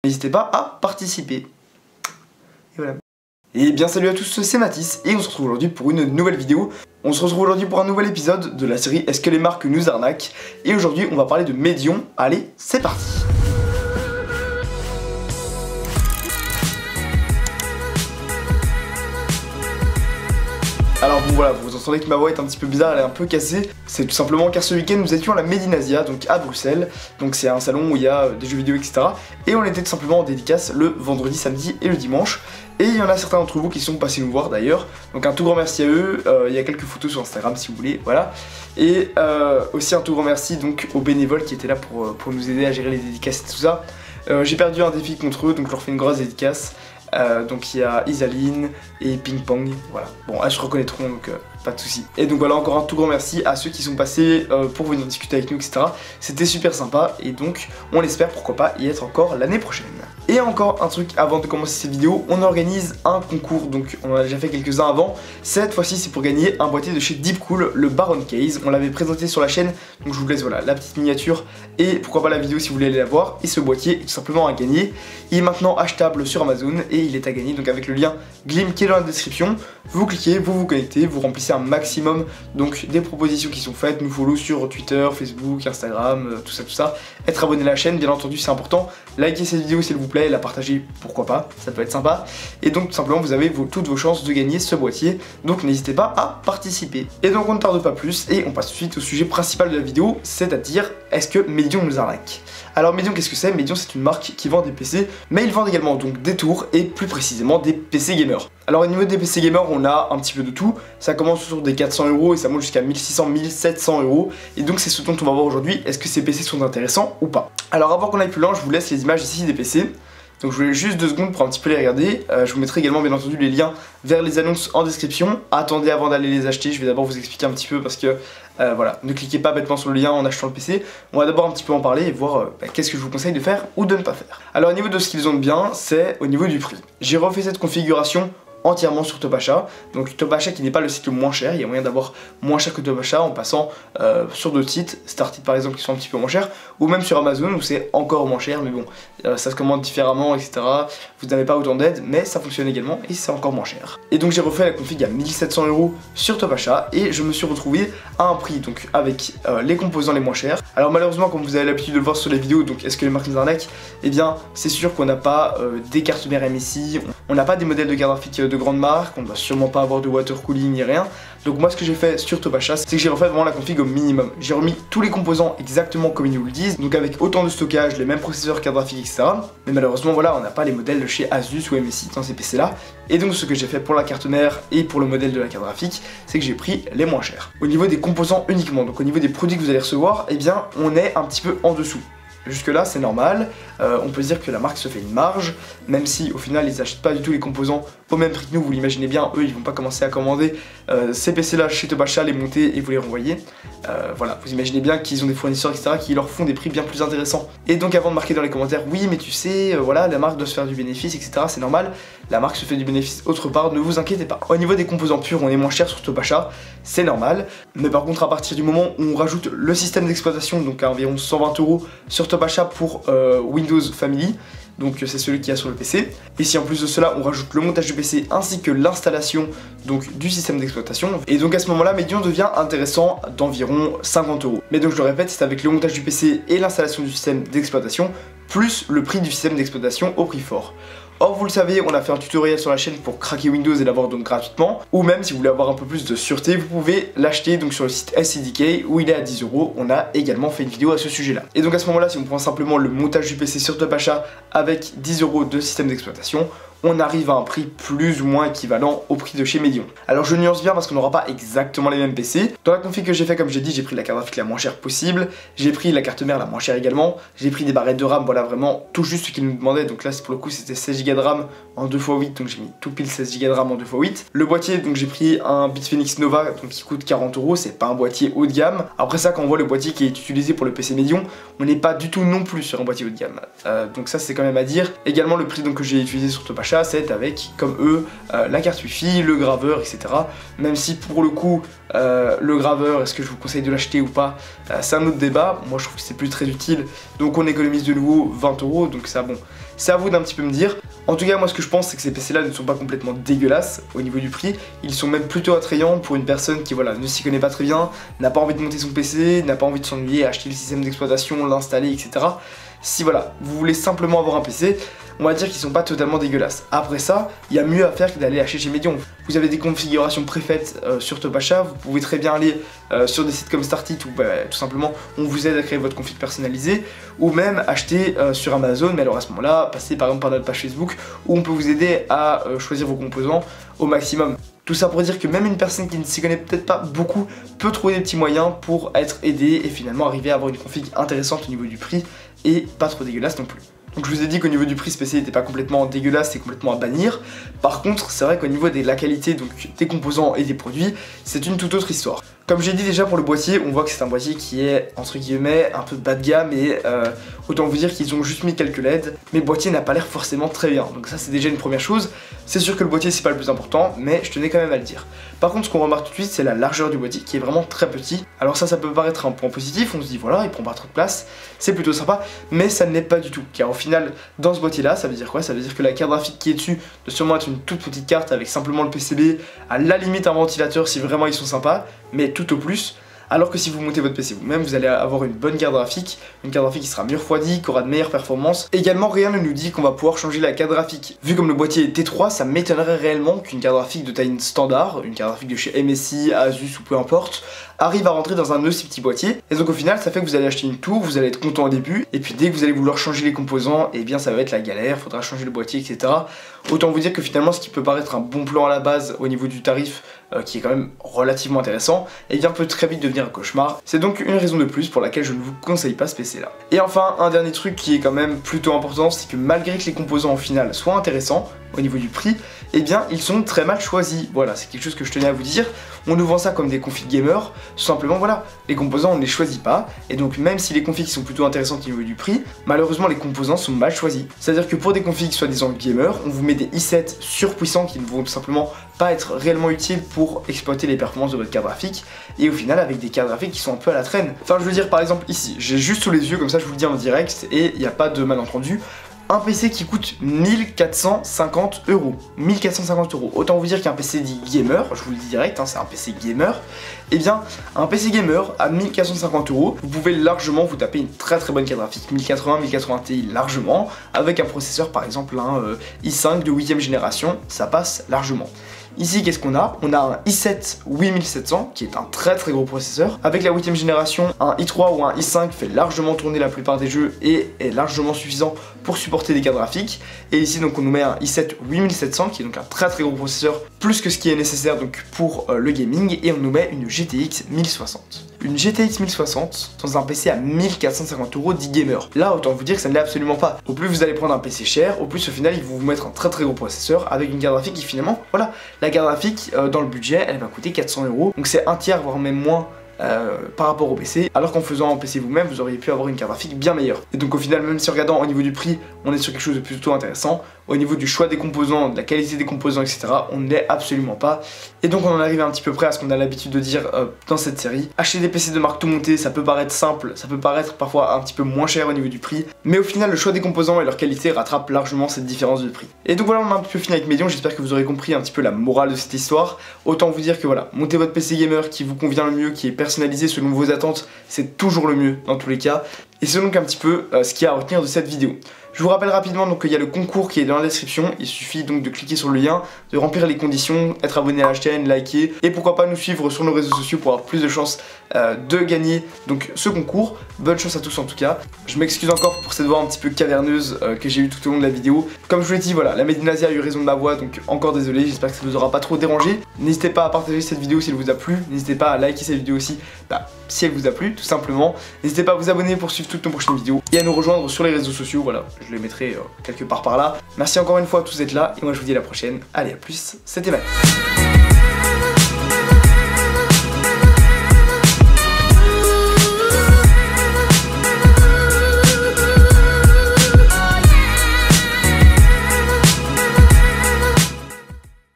n'hésitez pas à participer. Et voilà. Et bien salut à tous, c'est Mathis et on se retrouve aujourd'hui pour une nouvelle vidéo. On se retrouve aujourd'hui pour un nouvel épisode de la série Est-ce que les marques nous arnaquent? Et aujourd'hui on va parler de Medion. Allez, c'est parti. Alors bon voilà, vous entendez que ma voix est un petit peu bizarre, elle est un peu cassée. C'est tout simplement car ce week-end nous étions à la Made in Asia, donc à Bruxelles. Donc c'est un salon où il y a des jeux vidéo etc. Et on était tout simplement en dédicace le vendredi, samedi et le dimanche. Et il y en a certains d'entre vous qui sont passés nous voir d'ailleurs. Donc un tout grand merci à eux, il y a quelques photos sur Instagram si vous voulez, voilà. Et aussi un tout grand merci donc aux bénévoles qui étaient là pour nous aider à gérer les dédicaces et tout ça. J'ai perdu un défi contre eux, donc je leur fais une grosse dédicace. Donc il y a Isaline et Ping Pong, voilà. Bon, elles se reconnaîtront donc pas de soucis. Et donc voilà, encore un tout grand merci à ceux qui sont passés pour venir discuter avec nous, etc. C'était super sympa et donc on espère pourquoi pas y être encore l'année prochaine. Et encore un truc avant de commencer cette vidéo, on organise un concours, donc on en a déjà fait quelques-uns avant. Cette fois-ci c'est pour gagner un boîtier de chez Deepcool, le Baron Case. On l'avait présenté sur la chaîne, donc je vous laisse voilà la petite miniature et pourquoi pas la vidéo si vous voulez aller la voir. Et ce boîtier est tout simplement à gagner. Il est maintenant achetable sur Amazon et il est à gagner donc avec le lien Glim qui est dans la description. Vous cliquez, vous vous connectez, vous remplissez un maximum donc des propositions qui sont faites, nous follow sur Twitter, Facebook, Instagram, tout ça. Être abonné à la chaîne, bien entendu c'est important. Likez cette vidéo s'il vous plaît, la partager pourquoi pas, ça peut être sympa. Et donc tout simplement vous avez toutes vos chances de gagner ce boîtier, donc n'hésitez pas à participer. Et donc on ne tarde pas plus et on passe tout de suite au sujet principal de la vidéo, c'est-à-dire est-ce que Medion nous arnaque? Alors Medion qu'est-ce que c'est? Medion c'est une marque qui vend des PC, mais ils vendent également donc des tours et plus précisément des PC gamers. Alors au niveau des PC gamers on a un petit peu de tout, ça commence autour des 400 € et ça monte jusqu'à 1600, 1700 €. Et donc c'est ce dont on va voir aujourd'hui, est-ce que ces PC sont intéressants ou pas? Alors avant qu'on aille plus loin, je vous laisse les images ici des PC. Donc je voulais juste 2 secondes pour un petit peu les regarder. Je vous mettrai également bien entendu les liens vers les annonces en description. Attendez avant d'aller les acheter, je vais d'abord vous expliquer un petit peu parce que voilà, ne cliquez pas bêtement sur le lien en achetant le PC. On va d'abord un petit peu en parler et voir qu'est-ce que je vous conseille de faire ou de ne pas faire. Alors au niveau de ce qu'ils ont de bien, c'est au niveau du prix. J'ai refait cette configuration entièrement sur Topachat, donc Topachat qui n'est pas le site le moins cher, il y a moyen d'avoir moins cher que Topachat en passant sur d'autres sites, Startit par exemple qui sont un petit peu moins chers, ou même sur Amazon où c'est encore moins cher, mais bon, ça se commande différemment etc, vous n'avez pas autant d'aide, mais ça fonctionne également et c'est encore moins cher. Et donc j'ai refait la config à 1700 € sur Topachat et je me suis retrouvé à un prix donc avec les composants les moins chers. Alors malheureusement comme vous avez l'habitude de le voir sur les vidéos, donc est-ce que les marques nous arnaquent? Eh bien c'est sûr qu'on n'a pas des cartes mères MSI, on n'a pas des modèles de carte graphique de grande marque, on ne va sûrement pas avoir de water cooling ni rien. Donc moi ce que j'ai fait sur Topachat, c'est que j'ai refait vraiment la config au minimum. J'ai remis tous les composants exactement comme ils nous le disent, donc avec autant de stockage, les mêmes processeurs, carte graphique, etc. Mais malheureusement voilà, on n'a pas les modèles de chez Asus ou MSI dans ces PC là. Et donc ce que j'ai fait pour la carte mère et pour le modèle de la carte graphique, c'est que j'ai pris les moins chers. Au niveau des composants uniquement, donc au niveau des produits que vous allez recevoir, eh bien on est un petit peu en dessous. Jusque là c'est normal, on peut dire que la marque se fait une marge, même si au final ils n'achètent pas du tout les composants au même prix que nous, vous l'imaginez bien, eux ils vont pas commencer à commander ces PC là chez Topachat, les monter et vous les renvoyer. Voilà, vous imaginez bien qu'ils ont des fournisseurs etc qui leur font des prix bien plus intéressants. Et donc avant de marquer dans les commentaires, oui mais tu sais, voilà la marque doit se faire du bénéfice etc, c'est normal, la marque se fait du bénéfice autre part, ne vous inquiétez pas. Au niveau des composants purs, on est moins cher sur Topachat, c'est normal, mais par contre à partir du moment où on rajoute le système d'exploitation, donc à environ 120 € sur Topachat pour Windows Family, donc c'est celui qu'il y a sur le PC. Et si en plus de cela on rajoute le montage du PC ainsi que l'installation donc du système d'exploitation, et donc à ce moment là Medion devient intéressant d'environ 50 €. Mais donc je le répète, c'est avec le montage du PC et l'installation du système d'exploitation plus le prix du système d'exploitation au prix fort. Or vous le savez, on a fait un tutoriel sur la chaîne pour craquer Windows et l'avoir donc gratuitement, ou même si vous voulez avoir un peu plus de sûreté, vous pouvez l'acheter donc sur le site SCDK où il est à 10 €, on a également fait une vidéo à ce sujet là. Et donc à ce moment là, si on prend simplement le montage du PC sur Topachat avec 10 € de système d'exploitation, on arrive à un prix plus ou moins équivalent au prix de chez Medion. Alors je nuance bien parce qu'on n'aura pas exactement les mêmes PC. Dans la config que j'ai fait, comme j'ai dit, j'ai pris la carte graphique la moins chère possible, j'ai pris la carte mère la moins chère également, j'ai pris des barrettes de RAM, voilà vraiment tout juste ce qu'ils nous demandaient. Donc là pour le coup c'était 16 Go de RAM en 2x8, donc j'ai mis tout pile 16 Go de RAM en 2x8. Le boîtier, donc j'ai pris un Bitfenix Nova donc qui coûte 40 €, c'est pas un boîtier haut de gamme. Après ça, quand on voit le boîtier qui est utilisé pour le PC Medion, on n'est pas du tout non plus sur un boîtier haut de gamme. Donc ça c'est quand même à dire. Également le prix donc que j'ai utilisé sur Topachat, achat, c'est avec, comme eux, la carte Wi-Fi, le graveur, etc. Même si pour le coup, le graveur, est-ce que je vous conseille de l'acheter ou pas, c'est un autre débat. Moi je trouve que c'est plus très utile, donc on économise de nouveau 20 €, donc ça bon, c'est à vous d'un petit peu me dire. En tout cas moi ce que je pense c'est que ces PC là ne sont pas complètement dégueulasses au niveau du prix, ils sont même plutôt attrayants pour une personne qui voilà ne s'y connaît pas très bien, n'a pas envie de monter son PC, n'a pas envie de s'ennuyer, acheter le système d'exploitation, l'installer, etc. Si voilà, vous voulez simplement avoir un PC, on va dire qu'ils sont pas totalement dégueulasses. Après ça, il y a mieux à faire que d'aller acheter chez Medion. Vous avez des configurations préfaites sur Top Achat, vous pouvez très bien aller sur des sites comme Startit où tout simplement on vous aide à créer votre config personnalisé, ou même acheter sur Amazon, mais alors à ce moment-là, passez par exemple par notre page Facebook où on peut vous aider à choisir vos composants au maximum. Tout ça pour dire que même une personne qui ne s'y connaît peut-être pas beaucoup peut trouver des petits moyens pour être aidée et finalement arriver à avoir une config intéressante au niveau du prix et pas trop dégueulasse non plus. Donc je vous ai dit qu'au niveau du prix ce PC n'était pas complètement dégueulasse, c'est complètement à bannir. Par contre c'est vrai qu'au niveau de la qualité donc des composants et des produits, c'est une toute autre histoire. Comme j'ai dit déjà pour le boîtier, on voit que c'est un boîtier qui est entre guillemets un peu bas de gamme et autant vous dire qu'ils ont juste mis quelques LED, mais le boîtier n'a pas l'air forcément très bien. Donc ça c'est déjà une première chose. C'est sûr que le boîtier c'est pas le plus important, mais je tenais quand même à le dire. Par contre ce qu'on remarque tout de suite c'est la largeur du boîtier qui est vraiment très petit. Alors ça peut paraître un point positif, on se dit voilà il prend pas trop de place, c'est plutôt sympa, mais ça ne l'est pas du tout. Car au final dans ce boîtier là ça veut dire quoi? Ça veut dire que la carte graphique qui est dessus doit sûrement être une toute petite carte avec simplement le PCB, à la limite un ventilateur si vraiment ils sont sympas, mais tout au plus. Alors que si vous montez votre PC vous-même, vous allez avoir une bonne carte graphique, une carte graphique qui sera mieux refroidie, qui aura de meilleures performances. Également, rien ne nous dit qu'on va pouvoir changer la carte graphique. Vu comme le boîtier est T3, ça m'étonnerait réellement qu'une carte graphique de taille standard, une carte graphique de chez MSI, Asus ou peu importe, arrive à rentrer dans un aussi petit boîtier. Et donc au final, ça fait que vous allez acheter une tour, vous allez être content au début, et puis dès que vous allez vouloir changer les composants, et bien ça va être la galère, faudra changer le boîtier, etc. Autant vous dire que finalement, ce qui peut paraître un bon plan à la base au niveau du tarif, qui est quand même relativement intéressant, et bien peut très vite devenir un cauchemar. C'est donc une raison de plus pour laquelle je ne vous conseille pas ce PC là. Et enfin, un dernier truc qui est quand même plutôt important, c'est que malgré que les composants au final soient intéressants au niveau du prix, eh bien ils sont très mal choisis. Voilà, c'est quelque chose que je tenais à vous dire. On nous vend ça comme des configs gamers, tout simplement voilà, les composants on ne les choisit pas, et donc même si les configs sont plutôt intéressantes au niveau du prix, malheureusement les composants sont mal choisis. C'est-à-dire que pour des configs soi-disant gamers, on vous met des i7 surpuissants qui ne vont tout simplement pas être réellement utiles pour exploiter les performances de votre carte graphique, et au final avec des cartes graphiques qui sont un peu à la traîne. Enfin je veux dire par exemple ici, j'ai juste sous les yeux, comme ça je vous le dis en direct, et il n'y a pas de malentendu, un PC qui coûte 1450 €. 1450 €. Autant vous dire qu'un PC dit gamer, je vous le dis direct, hein, c'est un PC gamer. Et bien, un PC gamer à 1450 €, vous pouvez largement vous taper une très bonne carte graphique, 1080, 1080 Ti largement, avec un processeur par exemple un i5 de 8ème génération, ça passe largement. Ici, qu'est-ce qu'on a? On a un i7 8700 qui est un très gros processeur. Avec la 8ème génération, un i3 ou un i5 fait largement tourner la plupart des jeux et est largement suffisant pour supporter des cartes graphiques. Et ici, donc, on nous met un i7 8700 qui est donc un très gros processeur, plus que ce qui est nécessaire donc pour le gaming. Et on nous met une GTX 1060. Une GTX 1060 dans un PC à 1450 € dit gamer. Là, autant vous dire que ça ne l'est absolument pas. Au plus vous allez prendre un PC cher, au plus au final, ils vont vous mettre un très gros processeur avec une carte graphique qui finalement, voilà, la carte graphique dans le budget, elle va coûter 400 €. Donc c'est un tiers, voire même moins par rapport au PC, alors qu'en faisant un PC vous-même, vous auriez pu avoir une carte graphique bien meilleure. Et donc au final, même si en regardant au niveau du prix, on est sur quelque chose de plutôt intéressant, au niveau du choix des composants, de la qualité des composants, etc., on ne l'est absolument pas. Et donc on en arrive un petit peu près à ce qu'on a l'habitude de dire dans cette série. Acheter des PC de marque tout montée, ça peut paraître simple, ça peut paraître parfois un petit peu moins cher au niveau du prix, mais au final, le choix des composants et leur qualité rattrape largement cette différence de prix. Et donc voilà, on a un petit peu fini avec Medion, j'espère que vous aurez compris un petit peu la morale de cette histoire. Autant vous dire que voilà, montez votre PC gamer qui vous convient le mieux, qui est personnalisé selon vos attentes, c'est toujours le mieux dans tous les cas. Et c'est donc un petit peu ce qu'il y a à retenir de cette vidéo. Je vous rappelle rapidement donc qu'il y a le concours qui est dans la description, il suffit donc de cliquer sur le lien, de remplir les conditions, être abonné à la chaîne, liker et pourquoi pas nous suivre sur nos réseaux sociaux pour avoir plus de chances de gagner donc ce concours. Bonne chance à tous en tout cas. Je m'excuse encore pour cette voix un petit peu caverneuse que j'ai eu tout au long de la vidéo. Comme je vous l'ai dit, voilà, la Medinazia a eu raison de ma voix, donc encore désolé, j'espère que ça vous aura pas trop dérangé. N'hésitez pas à partager cette vidéo si elle vous a plu, n'hésitez pas à liker cette vidéo aussi si elle vous a plu tout simplement. N'hésitez pas à vous abonner pour suivre toutes nos prochaines vidéos et à nous rejoindre sur les réseaux sociaux, voilà, je les mettrai quelque part par là. Merci encore une fois à tous d'être là et moi je vous dis à la prochaine. Allez, à plus, c'était Matt.